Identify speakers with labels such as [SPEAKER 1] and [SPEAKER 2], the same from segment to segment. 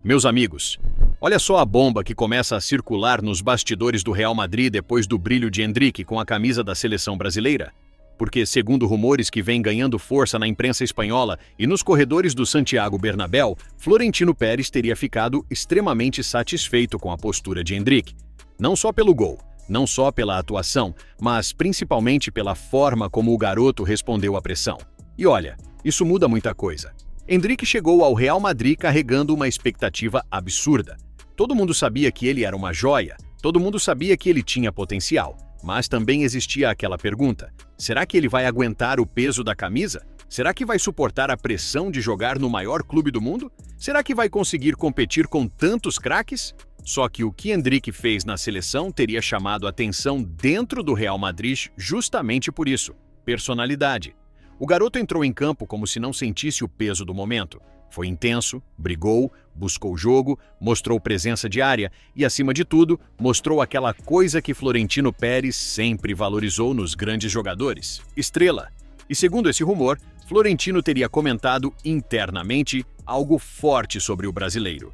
[SPEAKER 1] Meus amigos, olha só a bomba que começa a circular nos bastidores do Real Madrid depois do brilho de Endrick com a camisa da seleção brasileira. Porque, segundo rumores que vêm ganhando força na imprensa espanhola e nos corredores do Santiago Bernabéu, Florentino Pérez teria ficado extremamente satisfeito com a postura de Endrick. Não só pelo gol, não só pela atuação, mas principalmente pela forma como o garoto respondeu à pressão. E olha, isso muda muita coisa. Endrick chegou ao Real Madrid carregando uma expectativa absurda. Todo mundo sabia que ele era uma joia, todo mundo sabia que ele tinha potencial, mas também existia aquela pergunta: será que ele vai aguentar o peso da camisa? Será que vai suportar a pressão de jogar no maior clube do mundo? Será que vai conseguir competir com tantos craques? Só que o que Endrick fez na seleção teria chamado a atenção dentro do Real Madrid justamente por isso: personalidade. O garoto entrou em campo como se não sentisse o peso do momento. Foi intenso, brigou, buscou o jogo, mostrou presença de área e, acima de tudo, mostrou aquela coisa que Florentino Pérez sempre valorizou nos grandes jogadores: estrela. E segundo esse rumor, Florentino teria comentado internamente algo forte sobre o brasileiro.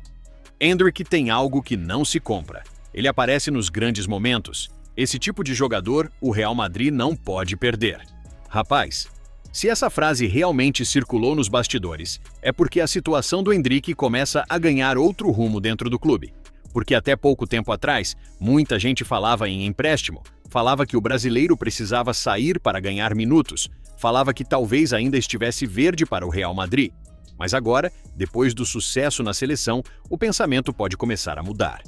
[SPEAKER 1] Endrick tem algo que não se compra. Ele aparece nos grandes momentos. Esse tipo de jogador o Real Madrid não pode perder. Rapaz, se essa frase realmente circulou nos bastidores, é porque a situação do Endrick começa a ganhar outro rumo dentro do clube. Porque até pouco tempo atrás, muita gente falava em empréstimo, falava que o brasileiro precisava sair para ganhar minutos, falava que talvez ainda estivesse verde para o Real Madrid. Mas agora, depois do sucesso na seleção, o pensamento pode começar a mudar.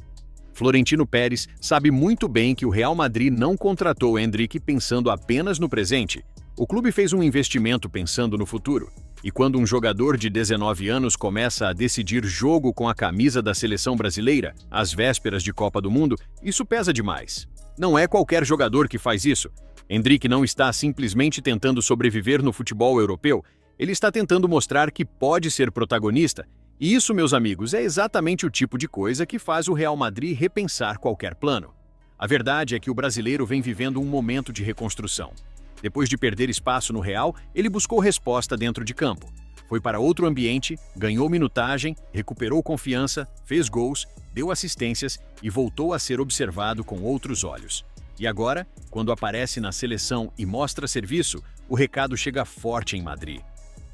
[SPEAKER 1] Florentino Pérez sabe muito bem que o Real Madrid não contratou Endrick pensando apenas no presente. O clube fez um investimento pensando no futuro. E quando um jogador de 19 anos começa a decidir jogo com a camisa da seleção brasileira, às vésperas de Copa do Mundo, isso pesa demais. Não é qualquer jogador que faz isso. Endrick não está simplesmente tentando sobreviver no futebol europeu, ele está tentando mostrar que pode ser protagonista. E isso, meus amigos, é exatamente o tipo de coisa que faz o Real Madrid repensar qualquer plano. A verdade é que o brasileiro vem vivendo um momento de reconstrução. Depois de perder espaço no Real, ele buscou resposta dentro de campo. Foi para outro ambiente, ganhou minutagem, recuperou confiança, fez gols, deu assistências e voltou a ser observado com outros olhos. E agora, quando aparece na seleção e mostra serviço, o recado chega forte em Madrid.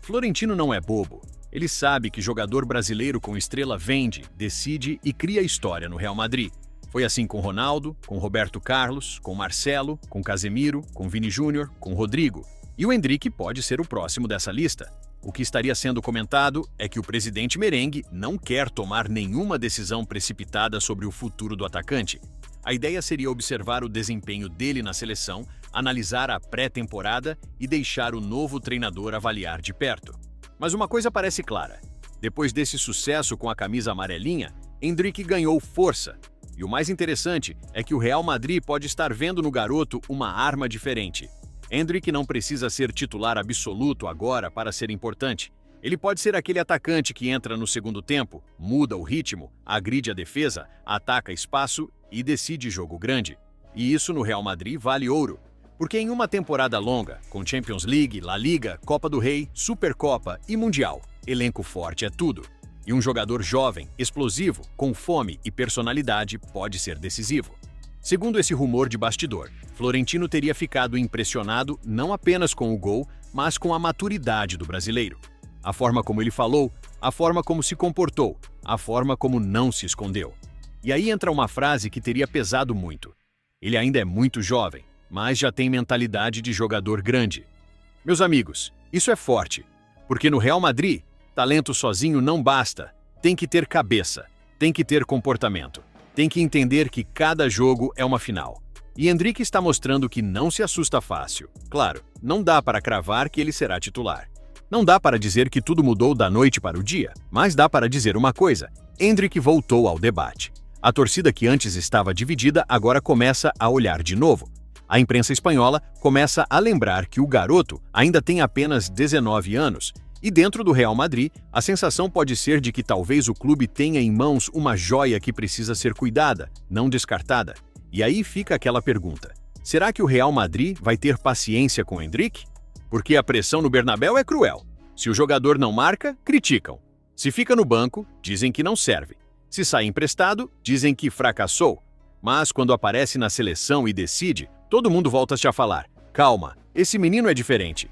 [SPEAKER 1] Florentino não é bobo. Ele sabe que jogador brasileiro com estrela vende, decide e cria história no Real Madrid. Foi assim com Ronaldo, com Roberto Carlos, com Marcelo, com Casemiro, com Vini Júnior, com Rodrigo. E o Endrick pode ser o próximo dessa lista. O que estaria sendo comentado é que o presidente merengue não quer tomar nenhuma decisão precipitada sobre o futuro do atacante. A ideia seria observar o desempenho dele na seleção, analisar a pré-temporada e deixar o novo treinador avaliar de perto. Mas uma coisa parece clara: depois desse sucesso com a camisa amarelinha, Endrick ganhou força. E o mais interessante é que o Real Madrid pode estar vendo no garoto uma arma diferente. Endrick não precisa ser titular absoluto agora para ser importante. Ele pode ser aquele atacante que entra no segundo tempo, muda o ritmo, agride a defesa, ataca espaço e decide jogo grande. E isso no Real Madrid vale ouro. Porque em uma temporada longa, com Champions League, La Liga, Copa do Rei, Supercopa e Mundial, elenco forte é tudo. E um jogador jovem, explosivo, com fome e personalidade pode ser decisivo. Segundo esse rumor de bastidor, Florentino teria ficado impressionado não apenas com o gol, mas com a maturidade do brasileiro. A forma como ele falou, a forma como se comportou, a forma como não se escondeu. E aí entra uma frase que teria pesado muito. Ele ainda é muito jovem, mas já tem mentalidade de jogador grande. Meus amigos, isso é forte, porque no Real Madrid, talento sozinho não basta, tem que ter cabeça, tem que ter comportamento, tem que entender que cada jogo é uma final. E Endrick está mostrando que não se assusta fácil. Claro, não dá para cravar que ele será titular. Não dá para dizer que tudo mudou da noite para o dia, mas dá para dizer uma coisa: Endrick voltou ao debate. A torcida que antes estava dividida agora começa a olhar de novo. A imprensa espanhola começa a lembrar que o garoto ainda tem apenas 19 anos. E dentro do Real Madrid, a sensação pode ser de que talvez o clube tenha em mãos uma joia que precisa ser cuidada, não descartada. E aí fica aquela pergunta: será que o Real Madrid vai ter paciência com Endrick? Porque a pressão no Bernabéu é cruel. Se o jogador não marca, criticam. Se fica no banco, dizem que não serve. Se sai emprestado, dizem que fracassou. Mas quando aparece na seleção e decide, todo mundo volta-se a falar: calma, esse menino é diferente.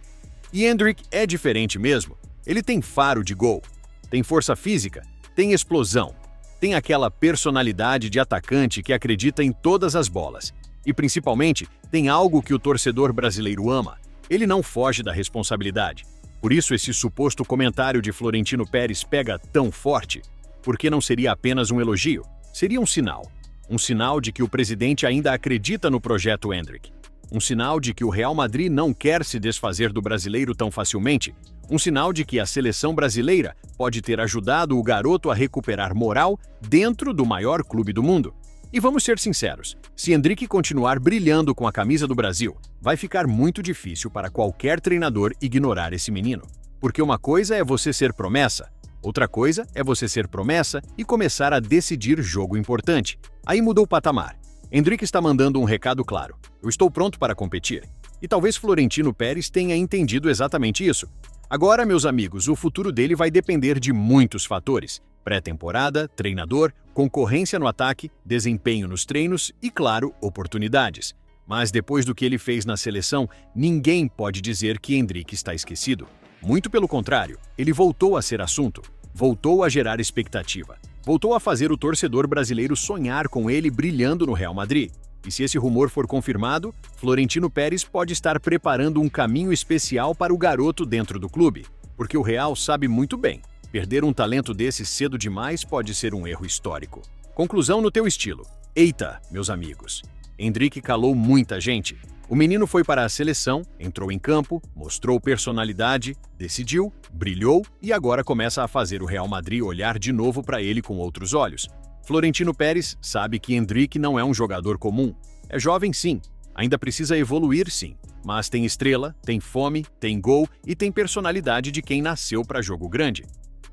[SPEAKER 1] E Endrick é diferente mesmo. Ele tem faro de gol, tem força física, tem explosão, tem aquela personalidade de atacante que acredita em todas as bolas. E principalmente, tem algo que o torcedor brasileiro ama: ele não foge da responsabilidade. Por isso esse suposto comentário de Florentino Pérez pega tão forte, porque não seria apenas um elogio, seria um sinal. Um sinal de que o presidente ainda acredita no projeto Endrick. Um sinal de que o Real Madrid não quer se desfazer do brasileiro tão facilmente. Um sinal de que a seleção brasileira pode ter ajudado o garoto a recuperar moral dentro do maior clube do mundo. E vamos ser sinceros, se Endrick continuar brilhando com a camisa do Brasil, vai ficar muito difícil para qualquer treinador ignorar esse menino. Porque uma coisa é você ser promessa, outra coisa é você ser promessa e começar a decidir jogo importante. Aí mudou o patamar. Endrick está mandando um recado claro: eu estou pronto para competir. E talvez Florentino Pérez tenha entendido exatamente isso. Agora, meus amigos, o futuro dele vai depender de muitos fatores: pré-temporada, treinador, concorrência no ataque, desempenho nos treinos e, claro, oportunidades. Mas depois do que ele fez na seleção, ninguém pode dizer que Endrick está esquecido. Muito pelo contrário, ele voltou a ser assunto, voltou a gerar expectativa, voltou a fazer o torcedor brasileiro sonhar com ele brilhando no Real Madrid. E se esse rumor for confirmado, Florentino Pérez pode estar preparando um caminho especial para o garoto dentro do clube, porque o Real sabe muito bem: perder um talento desse cedo demais pode ser um erro histórico. Conclusão no teu estilo. Eita, meus amigos, Endrick calou muita gente. O menino foi para a seleção, entrou em campo, mostrou personalidade, decidiu, brilhou e agora começa a fazer o Real Madrid olhar de novo para ele com outros olhos. Florentino Pérez sabe que Endrick não é um jogador comum. É jovem sim, ainda precisa evoluir sim, mas tem estrela, tem fome, tem gol e tem personalidade de quem nasceu para jogo grande.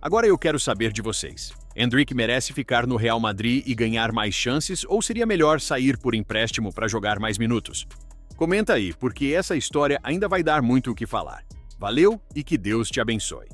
[SPEAKER 1] Agora eu quero saber de vocês: Endrick merece ficar no Real Madrid e ganhar mais chances, ou seria melhor sair por empréstimo para jogar mais minutos? Comenta aí, porque essa história ainda vai dar muito o que falar. Valeu e que Deus te abençoe.